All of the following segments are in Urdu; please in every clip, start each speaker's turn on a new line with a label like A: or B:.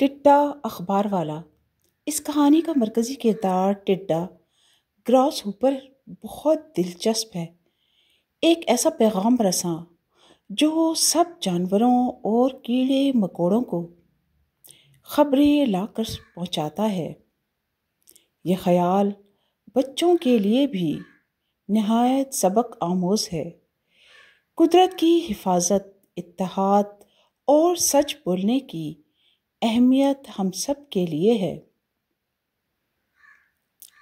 A: ٹڈا اخبار والا۔ اس کہانی کا مرکزی کردار ٹڈا گراس ہوپر بہت دلچسپ ہے۔ ایک ایسا پیغام رساں جو سب جانوروں اور کیڑے مکوڑوں کو خبریں لا کر پہنچاتا ہے۔ یہ خیال بچوں کے لیے بھی نہایت سبق آموز ہے۔ قدرت کی حفاظت، اتحاد اور سچ بولنے کی اہمیت ہم سب کے لیے ہے۔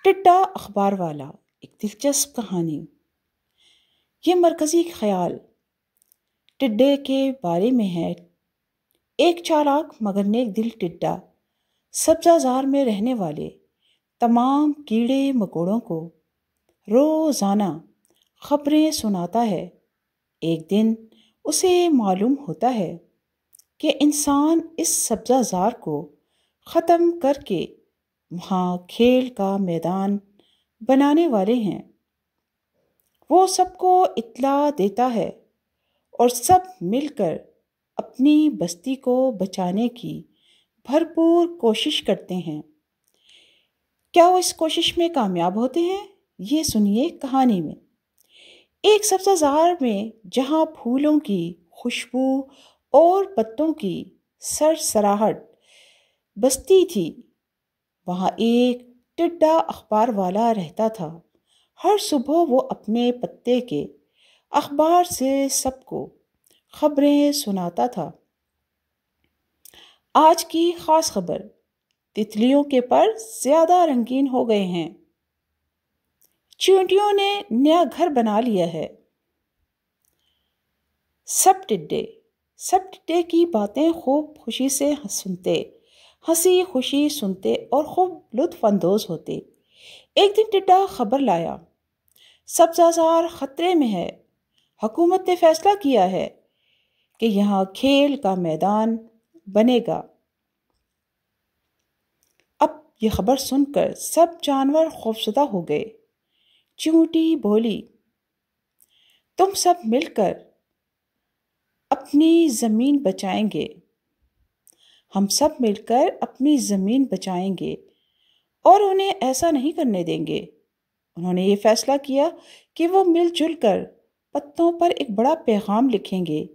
A: ٹڈا اخبار والا ایک دلچسپ کہانی۔ یہ مرکزی خیال ٹڈے کے بارے میں ہے۔ ایک چالاک مگر نیک دل ٹڈا سبزہ زار میں رہنے والے تمام کیڑے مکوڑوں کو روزانہ خبریں سناتا ہے۔ ایک دن اسے معلوم ہوتا ہے کہ انسان اس سبزہ زار کو ختم کر کے وہاں کھیل کا میدان بنانے والے ہیں۔ وہ سب کو اطلاع دیتا ہے اور سب مل کر اپنی بستی کو بچانے کی بھرپور کوشش کرتے ہیں۔ کیا وہ اس کوشش میں کامیاب ہوتے ہیں؟ یہ سنیے کہانی میں۔ ایک سبزہ زار میں جہاں پھولوں کی خوشبو اور پتوں کی سرسراہٹ بستی تھی، وہاں ایک ٹڈا اخبار والا رہتا تھا۔ ہر صبح وہ اپنے پتے کے اخبار سے سب کو خبریں سناتا تھا۔ آج کی خاص خبر: تتلیوں کے پر زیادہ رنگین ہو گئے ہیں۔ چیونٹیوں نے نیا گھر بنا لیا ہے۔ سب ٹڈے کی باتیں خوب خوشی سے سنتے، ہنسی خوشی سنتے اور خوب لطف اندوز ہوتے۔ ایک دن ٹڈا خبر لایا، سبزہ زار خطرے میں ہے۔ حکومت نے فیصلہ کیا ہے کہ یہاں کھیل کا میدان بنے گا۔ اب یہ خبر سن کر سب جانور خوفزدہ ہو گئے۔ چیونٹی بولی، تم سب مل کر اپنی زمین بچائیں گے۔ ہم سب مل کر اپنی زمین بچائیں گے اور انہیں ایسا نہیں کرنے دیں گے۔ انہوں نے یہ فیصلہ کیا کہ وہ مل جل کر پتوں پر ایک بڑا پیغام لکھیں گے: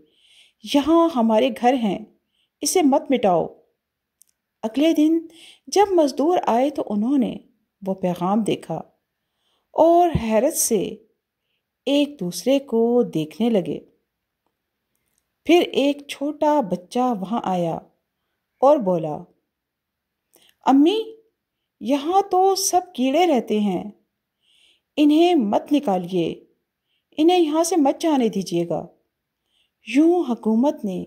A: یہاں ہمارے گھر ہیں، اسے مت مٹاؤ۔ اگلے دن جب مزدور آئے تو انہوں نے وہ پیغام دیکھا اور حیرت سے ایک دوسرے کو دیکھنے لگے۔ پھر ایک چھوٹا بچہ وہاں آیا اور بولا، امی، یہاں تو سب کیڑے رہتے ہیں، انہیں مت نکالیے، انہیں یہاں سے مت جانے دیجیے گا۔ یوں حکومت نے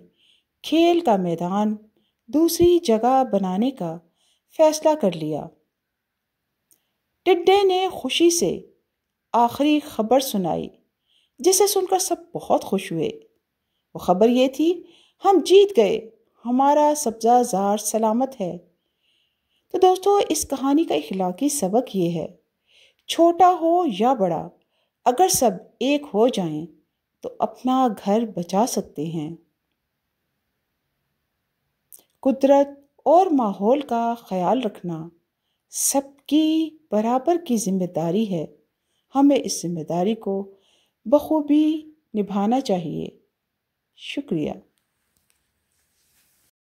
A: کھیل کا میدان دوسری جگہ بنانے کا فیصلہ کر لیا۔ ٹڈے نے خوشی سے آخری خبر سنائی، جسے سن کر سب بہت خوش ہوئے۔ وہ خبر یہ تھی، ہم جیت گئے، ہمارا سبزہ زار سلامت ہے۔ تو دوستو، اس کہانی کا اخلاقی سبق یہ ہے: چھوٹا ہو یا بڑا، اگر سب ایک ہو جائیں تو اپنا گھر بچا سکتے ہیں۔ قدرت اور ماحول کا خیال رکھنا سب کی برابر کی ذمہ داری ہے۔ ہمیں اس ذمہ داری کو بخوبی نبھانا چاہیے۔ شکریہ۔